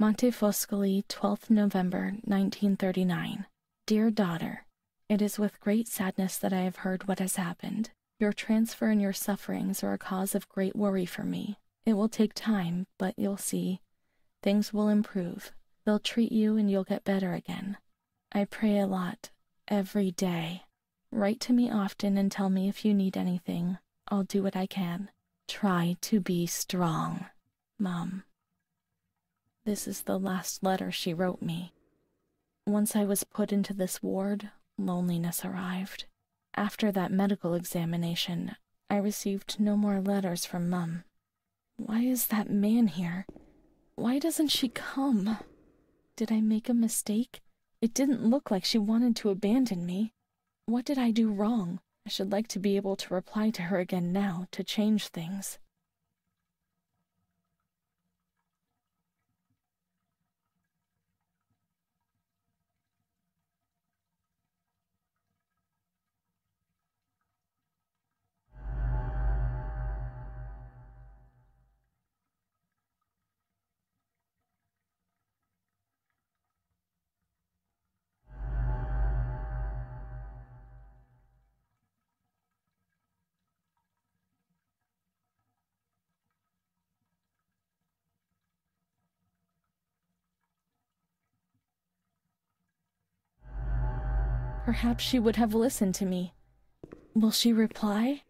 Montefoscoli, 12th November, 1939. Dear daughter, it is with great sadness that I have heard what has happened. Your transfer and your sufferings are a cause of great worry for me. It will take time, but you'll see. Things will improve. They'll treat you and you'll get better again. I pray a lot, every day. Write to me often and tell me if you need anything. I'll do what I can. Try to be strong, Mom. This is the last letter she wrote me. Once I was put into this ward, loneliness arrived. After that medical examination, I received no more letters from Mum. Why is that man here? Why doesn't she come? Did I make a mistake? It didn't look like she wanted to abandon me. What did I do wrong? I should like to be able to reply to her again now, to change things. Perhaps she would have listened to me. Will she reply?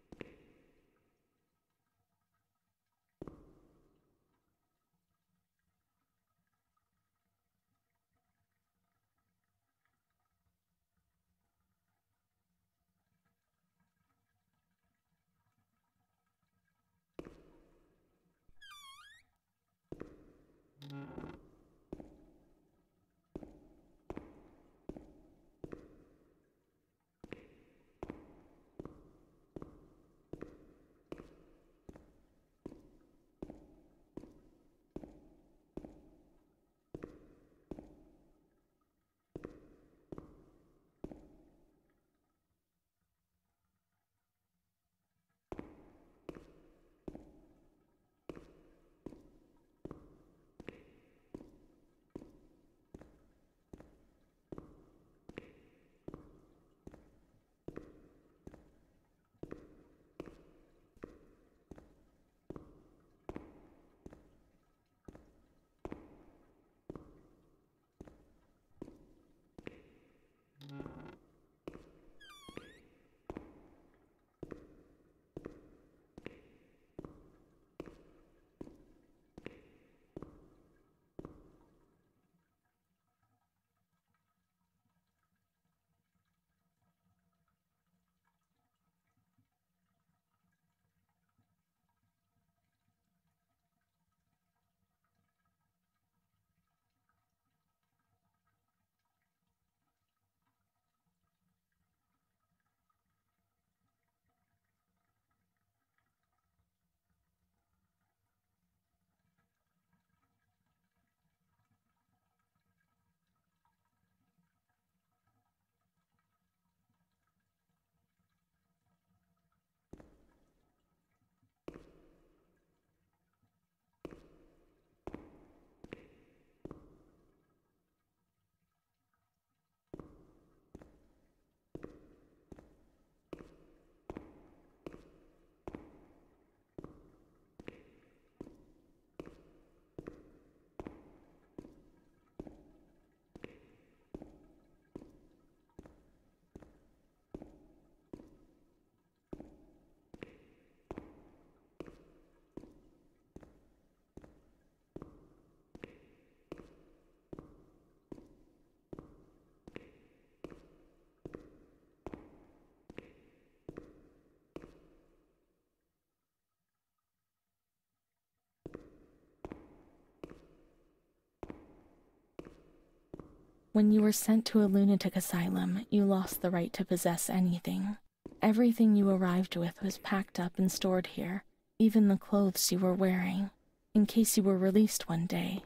When you were sent to a lunatic asylum, you lost the right to possess anything. Everything you arrived with was packed up and stored here, even the clothes you were wearing, in case you were released one day.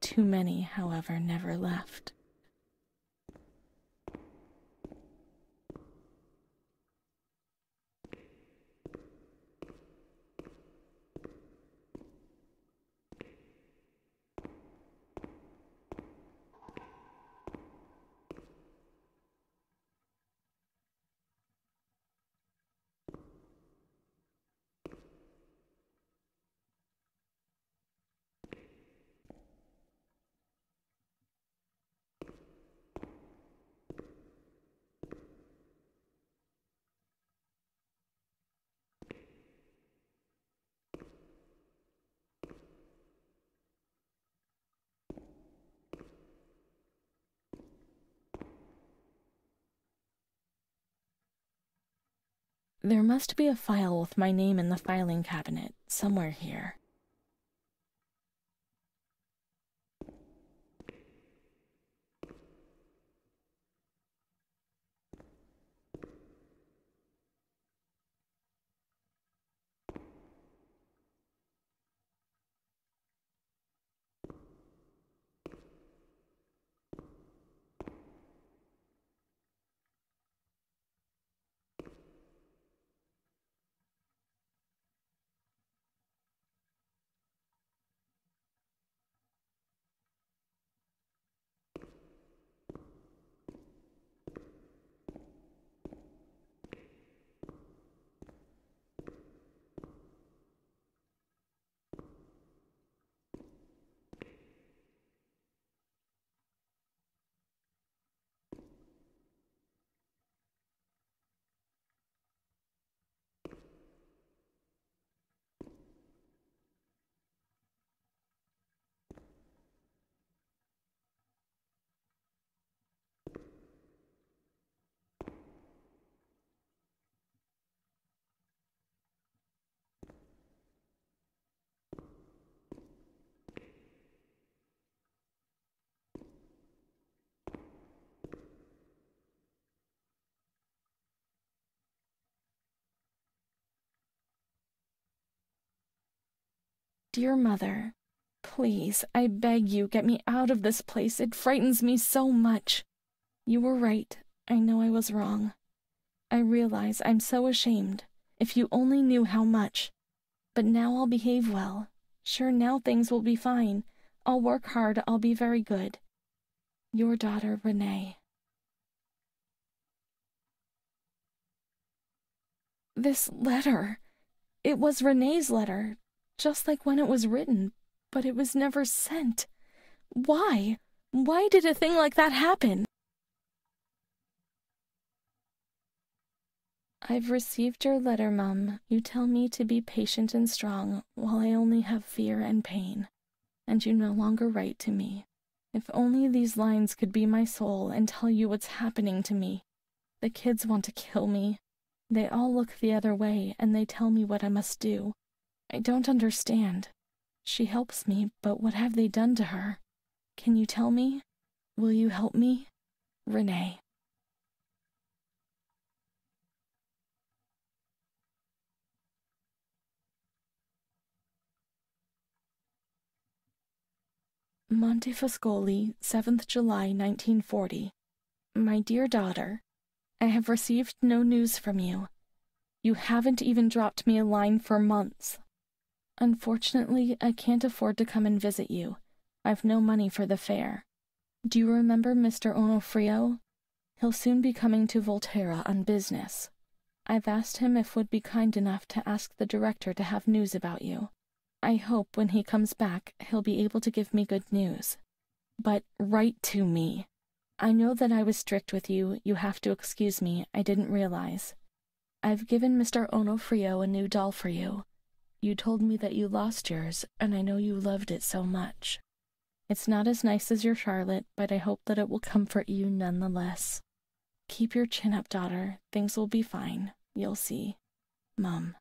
Too many, however, never left. There must be a file with my name in the filing cabinet, somewhere here. Dear Mother, please, I beg you, get me out of this place. It frightens me so much. You were right. I know I was wrong. I realize I'm so ashamed. If you only knew how much. But now I'll behave well. Sure, now things will be fine. I'll work hard. I'll be very good. Your daughter, Renee. This letter. It was Renee's letter. Just like when it was written, but it was never sent. Why? Why did a thing like that happen? I've received your letter, Mum. You tell me to be patient and strong, while I only have fear and pain, and you no longer write to me. If only these lines could be my soul and tell you what's happening to me. The kids want to kill me. They all look the other way, and they tell me what I must do. I don't understand. She helps me, but what have they done to her? Can you tell me? Will you help me? Renee. Montefascoli, 7th July, 1940. My dear daughter, I have received no news from you. You haven't even dropped me a line for months. Unfortunately, I can't afford to come and visit you. I've no money for the fare. Do you remember Mr. Onofrio? He'll soon be coming to Volterra on business. I've asked him if would be kind enough to ask the director to have news about you. I hope when he comes back, he'll be able to give me good news. But write to me. I know that I was strict with you. You have to excuse me. I didn't realize. I've given Mr. Onofrio a new doll for you. You told me that you lost yours, and I know you loved it so much. It's not as nice as your Charlotte, but I hope that it will comfort you nonetheless. Keep your chin up, daughter. Things will be fine. You'll see. Mum.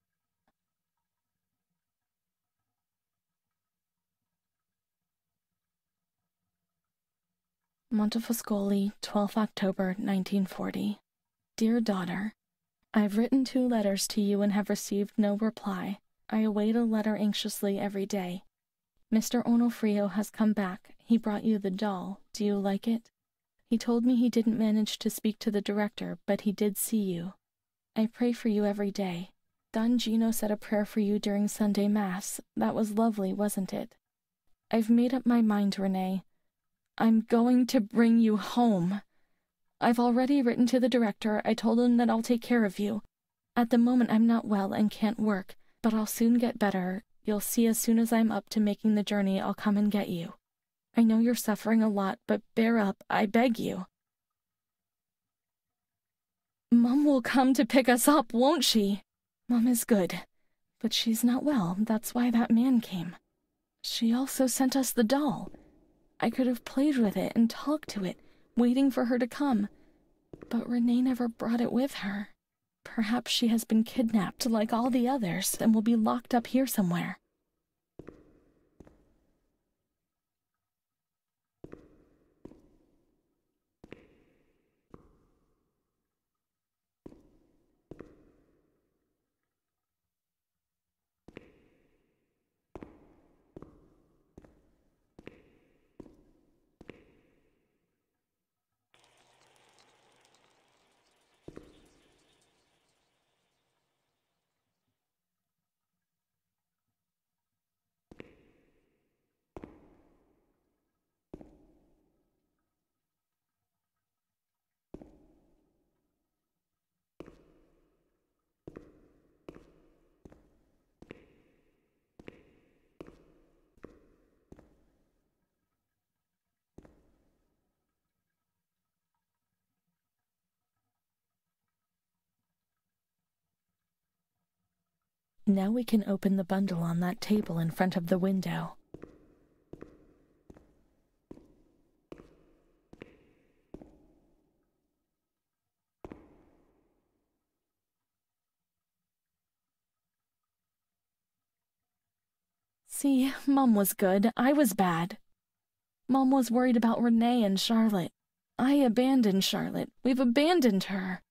Montefascoli, 12th October, 1940. Dear daughter, I've written 2 letters to you and have received no reply. I await a letter anxiously every day. Mr. Onofrio has come back. He brought you the doll. Do you like it? He told me he didn't manage to speak to the director, but he did see you. I pray for you every day. Don Gino said a prayer for you during Sunday Mass. That was lovely, wasn't it? I've made up my mind, Renee. I'm going to bring you home. I've already written to the director. I told him that I'll take care of you. At the moment I'm not well and can't work, but I'll soon get better. You'll see as soon as I'm up to making the journey, I'll come and get you. I know you're suffering a lot, but bear up, I beg you. Mum will come to pick us up, won't she? Mum is good, but she's not well. That's why that man came. She also sent us the doll. I could have played with it and talked to it, waiting for her to come. But Renee never brought it with her. Perhaps she has been kidnapped like all the others and will be locked up here somewhere. Now we can open the bundle on that table in front of the window. See, Mom was good. I was bad. Mom was worried about Renee and Charlotte. I abandoned Charlotte. We've abandoned her.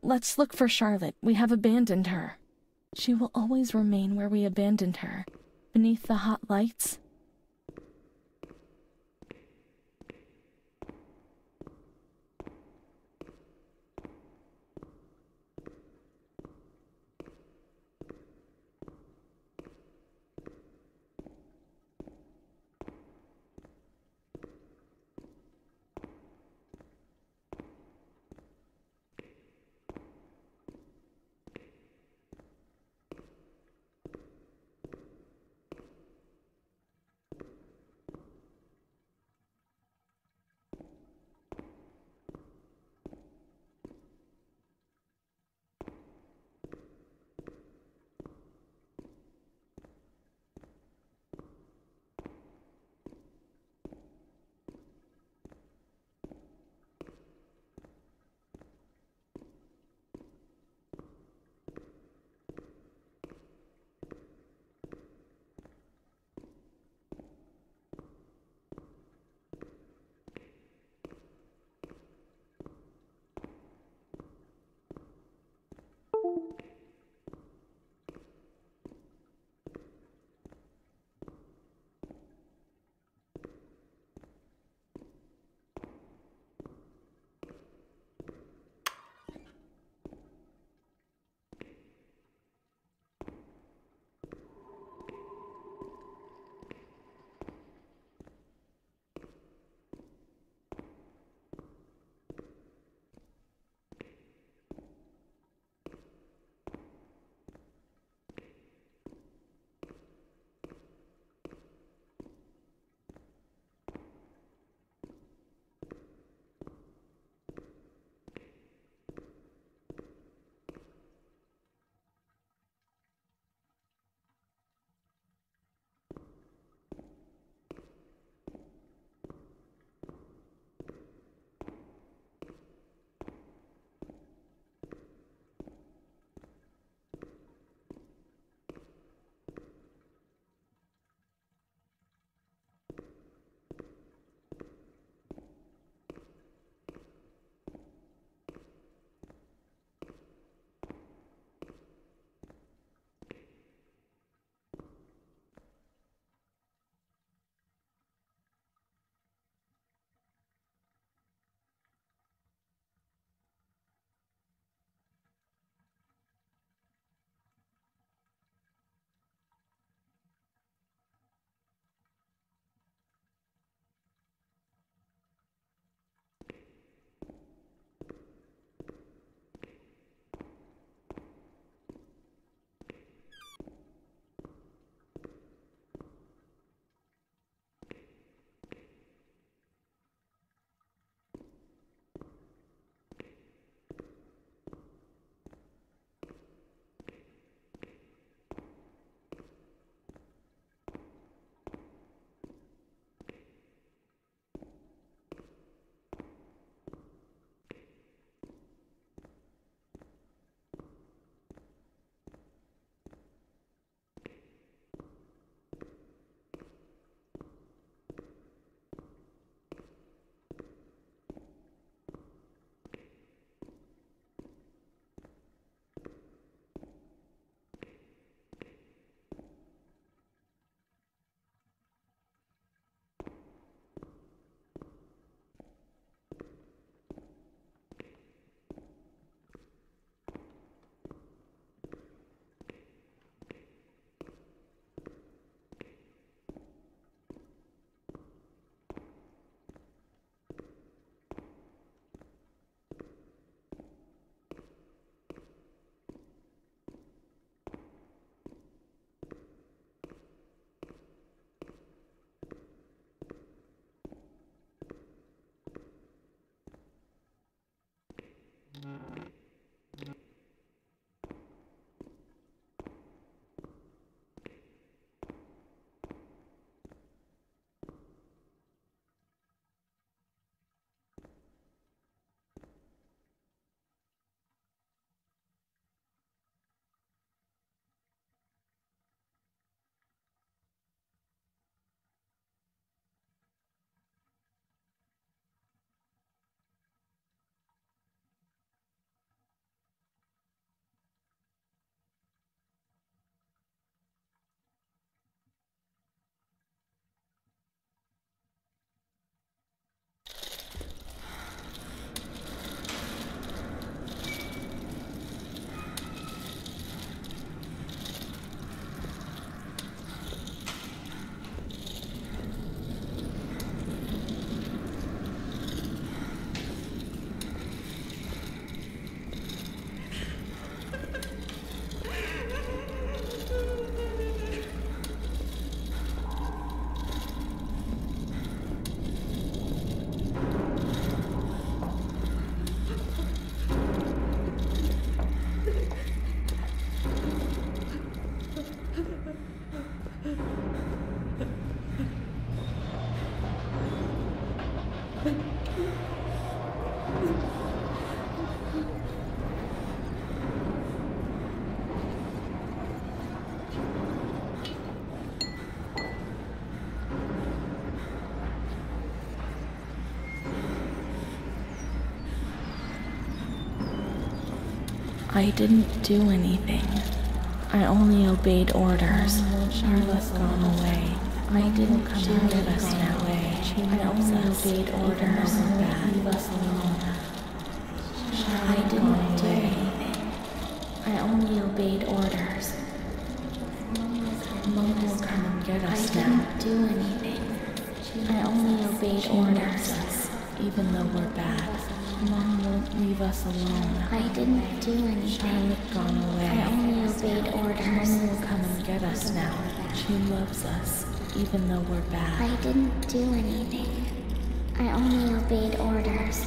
Let's look for Charlotte. We have abandoned her. She will always remain where we abandoned her, beneath the hot lights. I didn't do anything. I only obeyed orders. Charlotte's gone away. I didn't come to get us that way. I only obeyed orders. Leave us alone. I didn't do anything. I only obeyed orders. Mom will come and get us now. I didn't do anything. I only obeyed orders. Even though we're bad. Mom won't leave us alone. I didn't do anything. Charlotte gone away. I only obeyed orders. Mom will come and get us now. She loves us, even though we're bad. I didn't do anything. I only obeyed orders.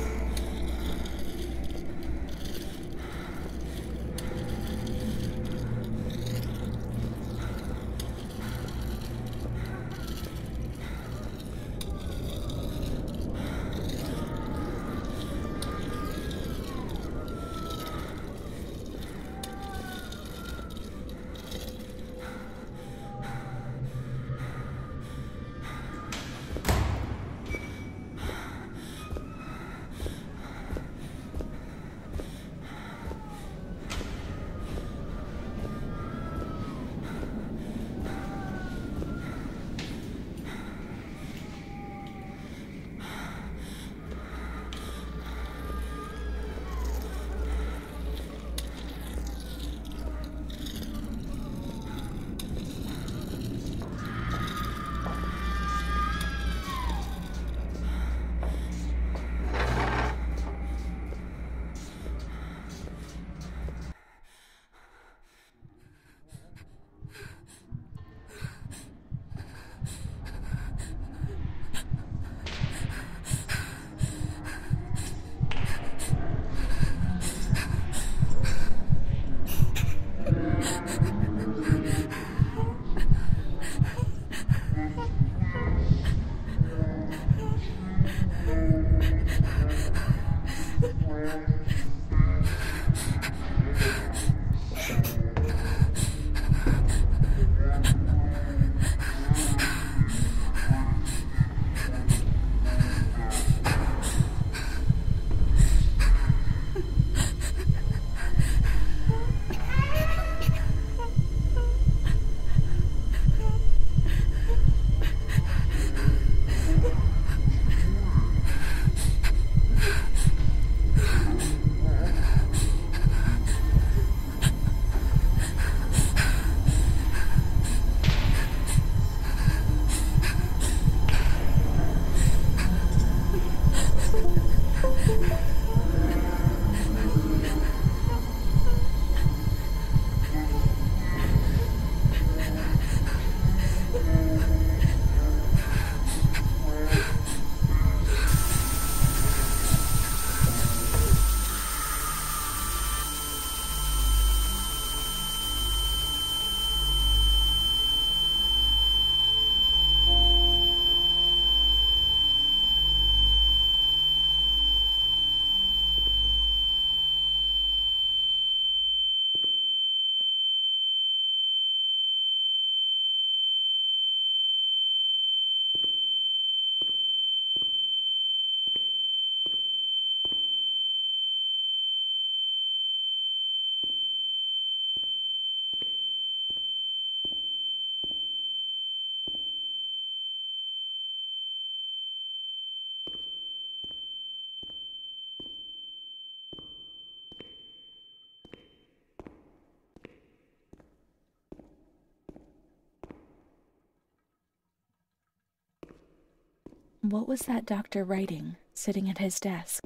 What was that doctor writing, sitting at his desk?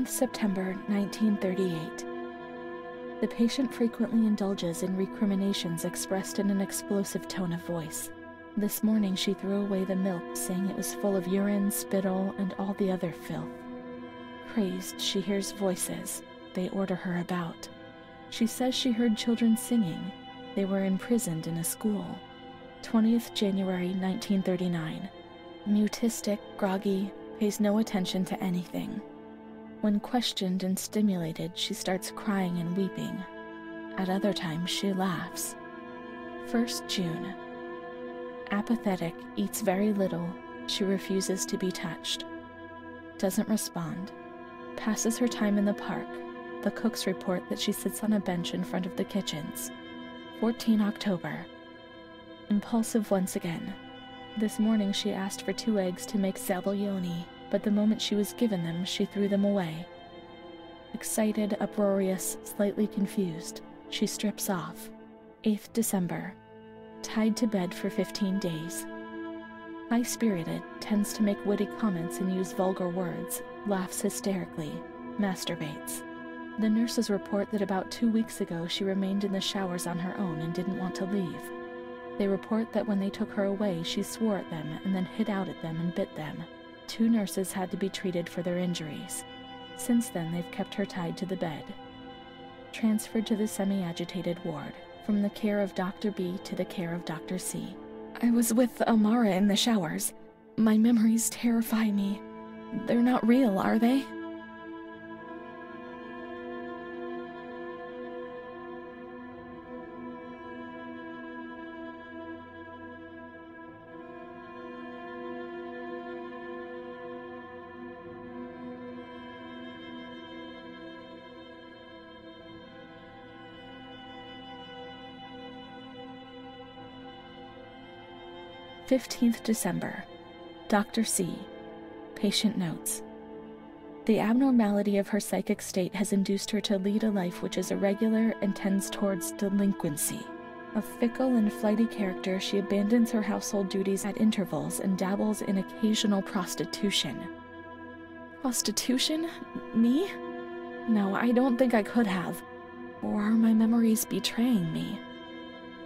September 1938. The patient frequently indulges in recriminations expressed in an explosive tone of voice. This morning she threw away the milk, saying it was full of urine, spittle, and all the other filth. Crazed, she hears voices. They order her about. She says she heard children singing. They were imprisoned in a school. 20th January 1939. Mutistic, groggy, pays no attention to anything. When questioned and stimulated, she starts crying and weeping. At other times, she laughs. 1st June. Apathetic, eats very little. She refuses to be touched. Doesn't respond. Passes her time in the park. The cooks report that she sits on a bench in front of the kitchens. 14 October. Impulsive once again. This morning she asked for 2 eggs to make sabaglioni, but the moment she was given them, she threw them away. Excited, uproarious, slightly confused, she strips off. 8th December. Tied to bed for 15 days. High-spirited, tends to make witty comments and use vulgar words, laughs hysterically, masturbates. The nurses report that about 2 weeks ago she remained in the showers on her own and didn't want to leave. They report that when they took her away, she swore at them and then hit out at them and bit them. 2 nurses had to be treated for their injuries. Since then, they've kept her tied to the bed. Transferred to the semi-agitated ward, from the care of Dr. B to the care of Dr. C. I was with Amara in the showers. My memories terrify me. They're not real, are they? "15th December. Dr. C. Patient notes. The abnormality of her psychic state has induced her to lead a life which is irregular and tends towards delinquency. Of fickle and flighty character, she abandons her household duties at intervals and dabbles in occasional prostitution." Prostitution? Me? No, I don't think I could have. Or are my memories betraying me?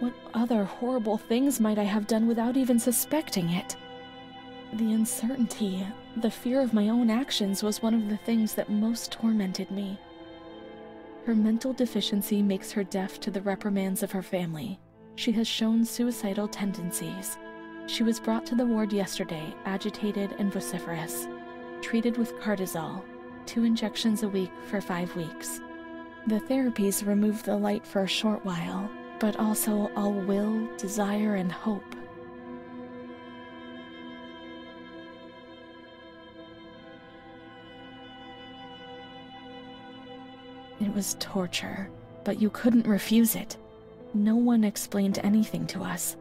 What other horrible things might I have done without even suspecting it? The uncertainty, the fear of my own actions was one of the things that most tormented me. Her mental deficiency makes her deaf to the reprimands of her family. She has shown suicidal tendencies. She was brought to the ward yesterday, agitated and vociferous. Treated with cortisol, 2 injections a week for 5 weeks. The therapies remove the light for a short while, but also all will, desire, and hope. It was torture, but you couldn't refuse it. No one explained anything to us.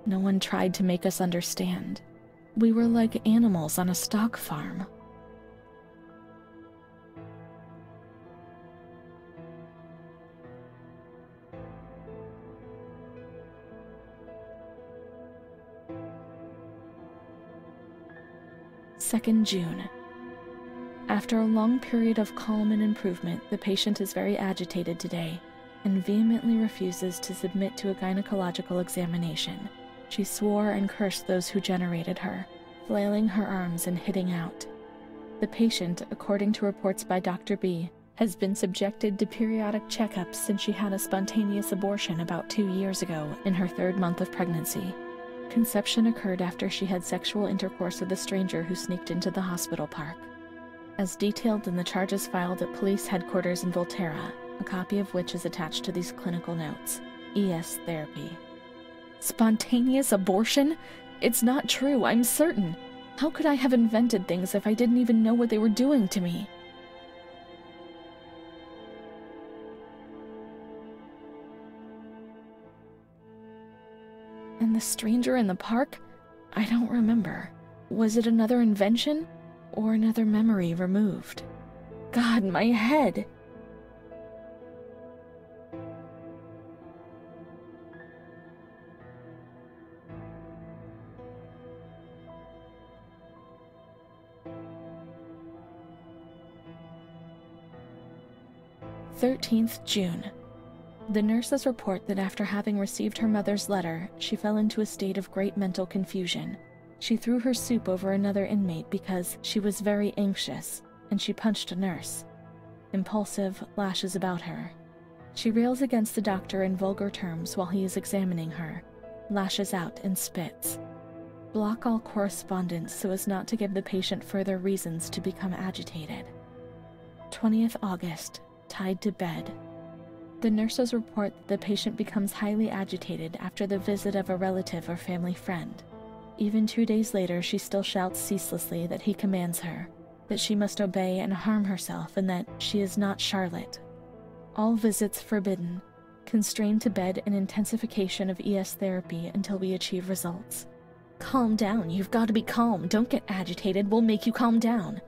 No one tried to make us understand. We were like animals on a stock farm. June 2nd. After a long period of calm and improvement, the patient is very agitated today and vehemently refuses to submit to a gynecological examination. She swore and cursed those who generated her, flailing her arms and hitting out. The patient, according to reports by Dr. B, has been subjected to periodic checkups since she had a spontaneous abortion about 2 years ago in her 3rd month of pregnancy. Conception occurred after she had sexual intercourse with a stranger who sneaked into the hospital park. As detailed in the charges filed at police headquarters in Volterra, a copy of which is attached to these clinical notes. ES therapy. Spontaneous abortion? It's not true, I'm certain. How could I have invented things if I didn't even know what they were doing to me? And the stranger in the park? I don't remember. Was it another invention? Or another memory removed. God, my head! June 13th. The nurses report that after having received her mother's letter, she fell into a state of great mental confusion. She threw her soup over another inmate because she was very anxious, and she punched a nurse. Impulsive, lashes about her. She rails against the doctor in vulgar terms while he is examining her, lashes out and spits. Block all correspondence so as not to give the patient further reasons to become agitated. 20th August. Tied to bed. The nurses report that the patient becomes highly agitated after the visit of a relative or family friend. Even 2 days later, she still shouts ceaselessly that he commands her, that she must obey and harm herself, and that she is not Charlotte. All visits forbidden, constrained to bed and intensification of ES therapy until we achieve results. Calm down, you've got to be calm, don't get agitated, we'll make you calm down.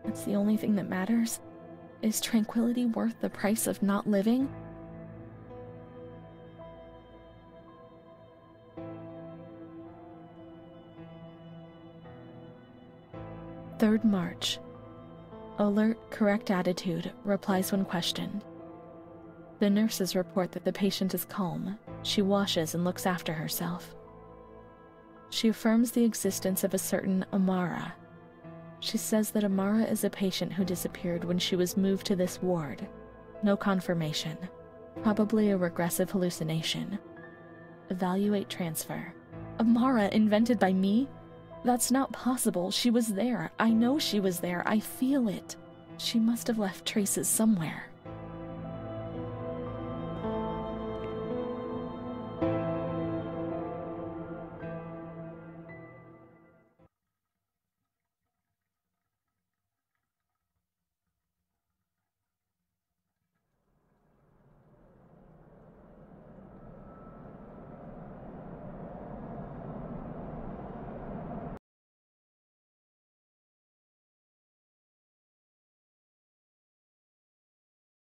That's the only thing that matters. Is tranquility worth the price of not living? March 3rd. Alert, correct attitude, replies when questioned. The nurses report that the patient is calm. She washes and looks after herself. She affirms the existence of a certain Amara. She says that Amara is a patient who disappeared when she was moved to this ward. No confirmation. Probably a regressive hallucination. Evaluate transfer. Amara invented by me? That's not possible. She was there. I know she was there. I feel it. She must have left traces somewhere.